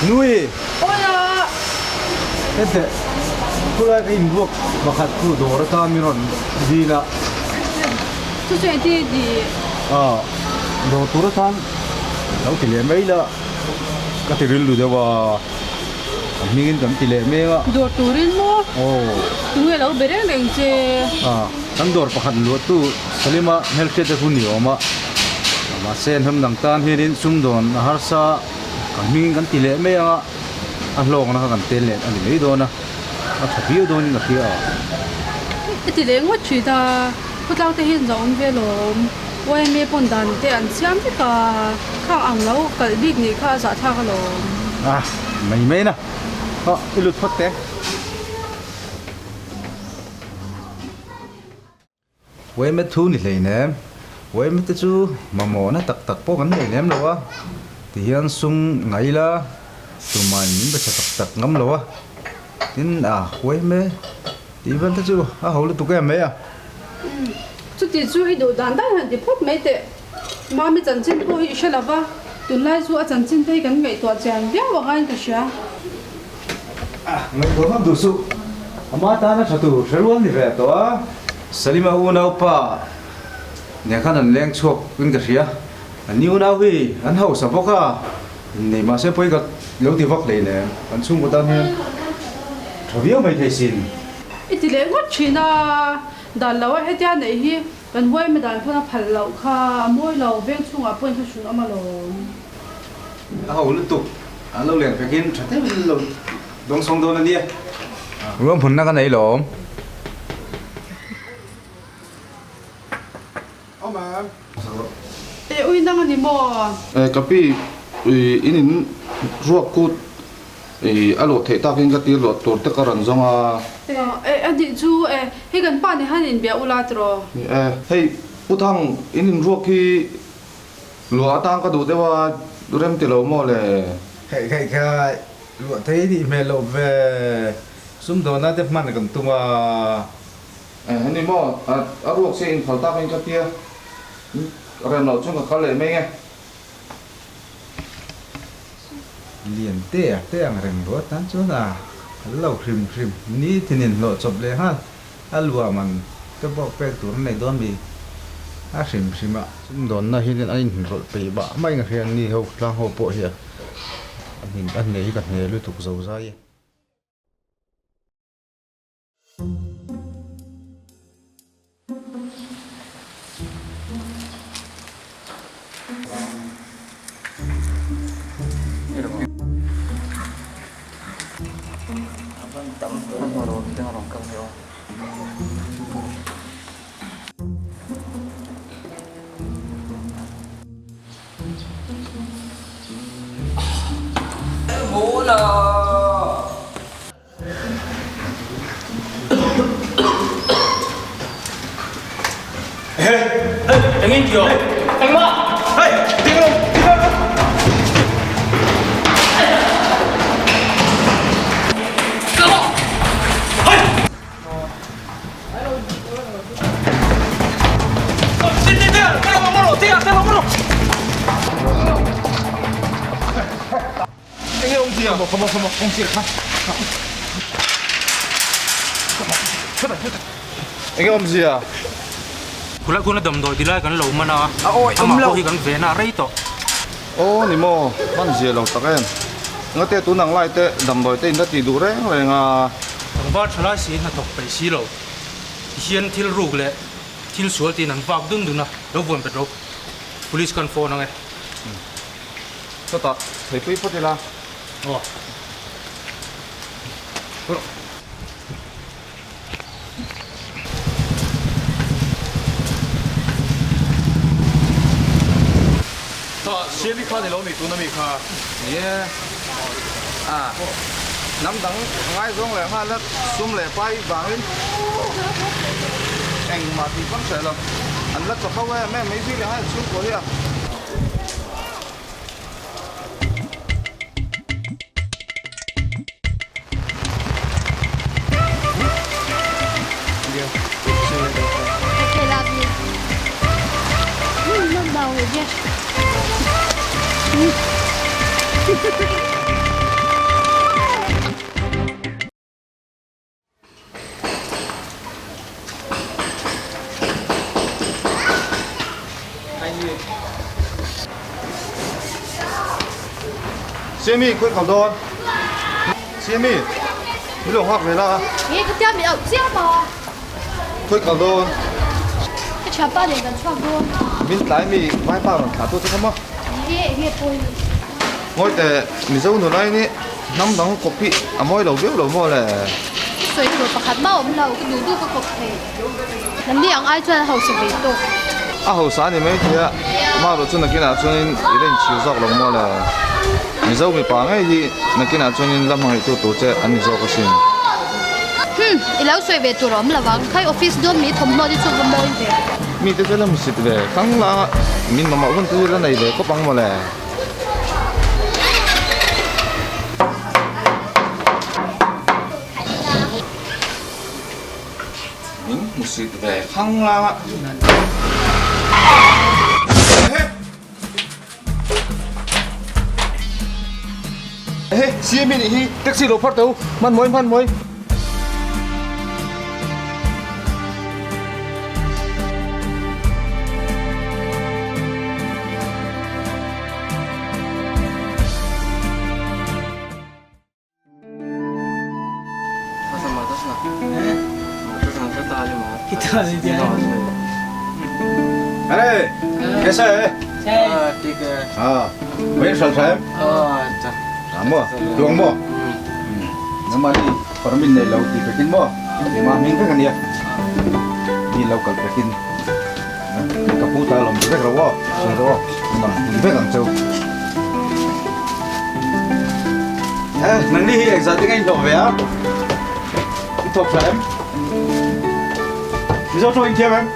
Nui. Hola. Ente. Pula cái buộc mà khát khu đồ ra ta mi ron đi là. Chú chuyện đi đi. Đồ tu ra tan. Đâu thì lấy mấy là. Cái thứ lưu đó vào. Mình cầm thì lấy mấy mà. Đồ tu rin mo. Tu nghe lâu bền đừng chơi. Tăng đồ phát lưu tu. Salima healthcare khu nhiều mà. Mà sen hôm đằng tan hiện đến sum đòn harsa. Mình cầm thì lấy mấy à. Anh lo nó cầm tiền lấy anh lấy đồ na. Thật nhiều đồ như kia. Thì lấy ngót chuyện ta. Cô tao thấy hiện giống về lắm. Vậy mấy bọn đàn thì anh xem thì cả khang ăn lâu cái việc này khá giả thà cái lắm. Mày mấy nè. Cái lụt phát té. Vậy mấy thu này lấy nè. Vậy mấy chú mà mỏ nó tắc tắc bó gắn lấy ném đâu á. Thì hiện sung ngay là tụi mày nhìn bây giờ tắc tắc ngắm đâu á. Nên vậy mấy thì vẫn chú hầu là tụi cái mấy à. Chú thì chú ấy đồ đàn đàn hẳn thì phốt mấy tệ. Mà mình chẳng chân tôi sẽ là va. Tuần lai chú chẳng chân thấy cái ngày tòa chàng biết vào ngay cái gì. Ngày đó không đủ số. Mà ta nó chatu sẽ luôn thì về đó. Salima u nào pa. Nhà khán anh leng chuộc bên cái gì à. Nhiều nào vì anh hậu sắp bóc à. Này mà sẽ phải gặp lâu thì vóc này nè. Anh xung của ta nha. Thôi biết mày thấy xin. Ít thì lấy ngót chuyện à. Đàn lâu hết nhà này hi. Còn vậy mà đàn phong phải lâu kha mỗi lâu ven chung à bên chung à mà lâu. Hậu liên tục. Anh lâu liền phải kiến chắc thế lâu. Đông sông đâu là đi. Rồi phun cái này lắm. Oma. Ui năng anh mò. Kapi inin ruak kut alo the ta kin ka ti lo tor te karan zonga Anh đi chú hay gần bạn thì hắn nhìn béo ula tro. hey utang inin ruak ki lo atang ka du te wa durem ti lo mo le Cái lụa thấy thì mẹ lộ về xung đột nó tiếp mặt còn tung ni mo a ruak se in phal ta kin ka ti ren lo chung ka khale me nge liền té ang rèn lụa tan chỗ là lâu khrim ní thì nên lộ chụp lên ha lụa mình cái bộ pe tuổi này đó bị khrim ạ xung đột nó hiện anh rồi bị bả mấy người hiện đi học lang học bộ hiện anh này cái này lưu tục giàu ra vậy. Bố là đừng yên kiểu anh mà đi không anh ông gì à Không gì khác. anh ông gì à Kuna dam doi dilai kan lo mana ôi ama ko hi kan ve na rei to ô ni mo man gì lo ta ken ngate tu nang lai te dam doi te in da ti du re nga ang ba chala si na tok pe si lo hian thil ruk le thil sual ti nang vak dun duna lo von pe ro police kan phone ngai cho ta thấy phi phát là oh xe đi khai thì lâu mi tu nó mi khai nhé nắm đắng ngay giống lại hai lớp xung lại bay vàng lên anh mà thì vẫn sẽ là anh lớp cho không em mấy phi là hai xuống của đi à Okay, love you. Nó đầu rồi nha. Semi quên khẩu đòn. Semi. Cái đồ hoặc về là Ê, cái tiệm bị ẩu chiếc mà. quên khẩu đòn. Cái chả ba để gần choạc luôn. Mình lái mì vai bao là thả tôi thế không ạ? Ê, thôi. Ngồi để mình dâu nó này nè. Năm đóng copy. À mỗi đầu biết đầu mua là Rồi rồi bạc hạt bao ông lâu cái đủ cái cục này. Làm đi ông ai cho hậu sự bị tổ. à hậu sáng thì mấy thì ạ. Mà rồi chân là cái nào cho nên ý định chiều dọc lòng mua là mình dâu mình bán ấy thì là cái nào cho nên làm hàng tổ chế ăn mình dâu cái gì. Ilau rồi về tổ ông là vắng khai office don mi thầm mồi đi chụp mồi về. Mi tới làm gì về khăng là mình mà mẫu vẫn tới là này về có bằng mà là mình một sự về khăng là ê xia mình đi taxi đồ phát đâu man mồi अरे कैसा है ठीक है हाँ वही चल रहा है अच्छा Amo, tuang mo. Naman ni parmin na law di pekin mo. Di maming ka kaniya. Di law kal pekin. Kaputa lom di pek rawo. Sing rawo. Naman di pek ang chow. Nang ni exotic ngay do ve á. Ito fra em. Đi cho anh thêm em.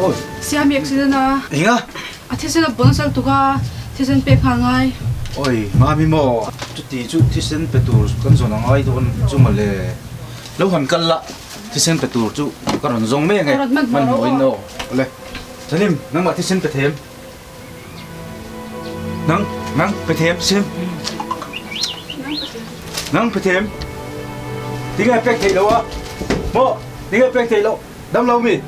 Ôi, Siam accident à. hình á. À thế sen là bốn sal tuka, thế sen pe khang ai. Ôi, mami mo, chút tí chút thì sen petur con số năng ai thôi, chú mà lệ, lâu hẳn cân lạ, thì sen petur chú con hẳn giống mấy ngày, mình hỏi nó, lệ, cho nên năng mà thì sen pet thêm, năng pet thêm xem, năng pet thêm, tiếng ai pet thấy đâu á, mo, tiếng ai pet thấy đâu, đâm lâu mi.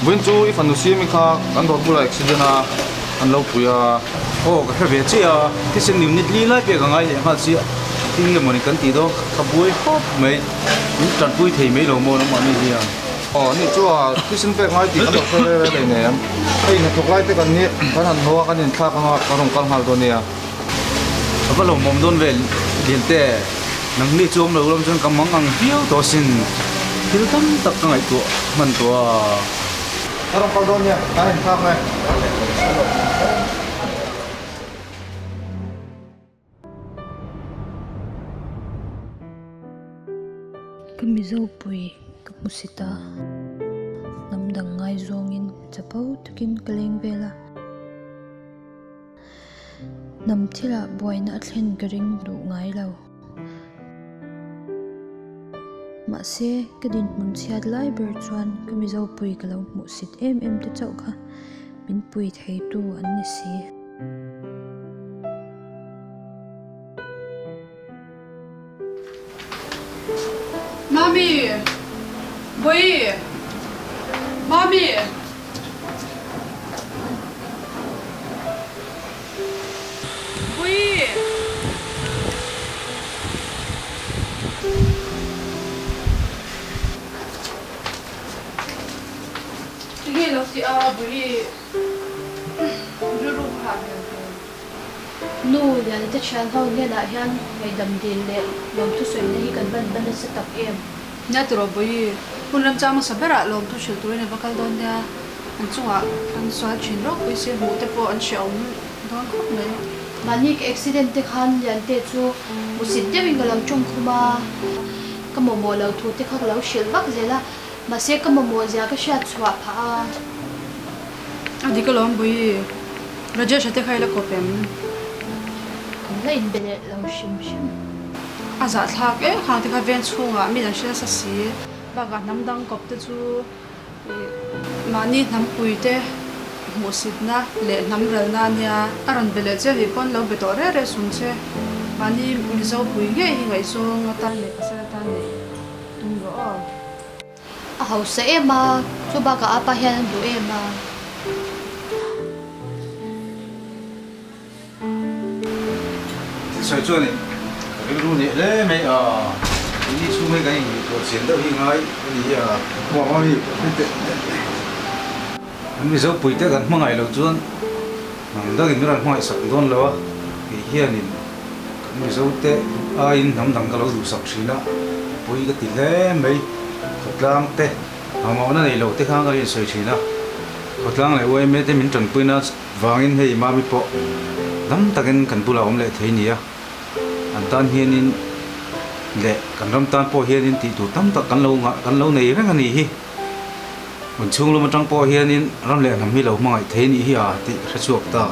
When chú if anu sim kha kan dor pula accident a an lo puya. Ồ, cái việc chị à, thì sen niệm nít lý lại việc ngay ha chị, tiếng người mình cần tí đó, khắp bụi, mấy, trật bụi thì mấy đồ mua nó mà mình gì à. Ni chú à cái sinh pe ngay thì kan dor pula đây nè em. Hey na thok lai te kan ni kan han hoa kan in tha ka ha ka rong kan hal do nia. Cái lồng mồm đôn về liền tệ, nâng đi chuông đầu lông chân cầm móng ăn phiêu to xin, phiêu tâm tập cái ngày tuổi, mình tuổi. Ka rong kan do nia, kan in tha ngai. Kamizo pui kamusita namdang ngai zongin chapau tukin kaleng vela nam thila boina thlen garing du ngai lo ma se kadin mun chiat lai ber chuan kamizo pui kalo mu sit em te chau kha min pui thei tu an ni si Mami, boy, mami. Boy. Sige, lo si boy. Ruru ha. Nu yan te chan ho nge da hian ngai dam din le lom thu soi na hi kan ban se tak em. Nya tro boy. Kun lam chama sabera lom tu shil tu ne bakal don dia. An chunga an swa chin ro poi se mu te po an shaum don khop me. Mani ke accident te khan yan te chu musit de wing galam chung khuma kamomo lo thu te khak lo shil bak zela ma se kamomo ja ka sha chwa pha Adi ka lom boy. Rajesh ate khaila kopem. la in bele lo shim shim Aza thak khang te kha ven chunga mi dan shila sa si. Ba ga nam dang kop te chu mani nam pui te musit na le nam rel na nia aran bele che hi pon lo beto re sun che mani mizo pui nge hi ngai so ngata le pasara ta ne tung ro a hau se ema chu ba ka apa hian du ema soi chuan ni cái lu ni le mai đi xuống mấy cái gì của chiến đấu hiện nay thì bỏ vào đi mình dấu bụi tết gần ngày lâu chuan đó thì nó là ngoài sập đôn lo thì hiện thì mình dấu tết ai nắm cái lâu đủ sập xí đó bụi cái tỷ lệ mấy thật lang tết mà nó này lâu tết khác cái sợi xí đó thật lang này ôi mấy tết mình trồng bụi nó vàng hay mà bị bỏ lắm ta cái cần bù lao lại thấy nhỉ anh tan hiện lệ kan ram tan po hian ti tu tam tak kan lo nei rang ani hi mun chung lo ma tang po hian ram le nam hi lo mai the ni hi a ti kha chuak ta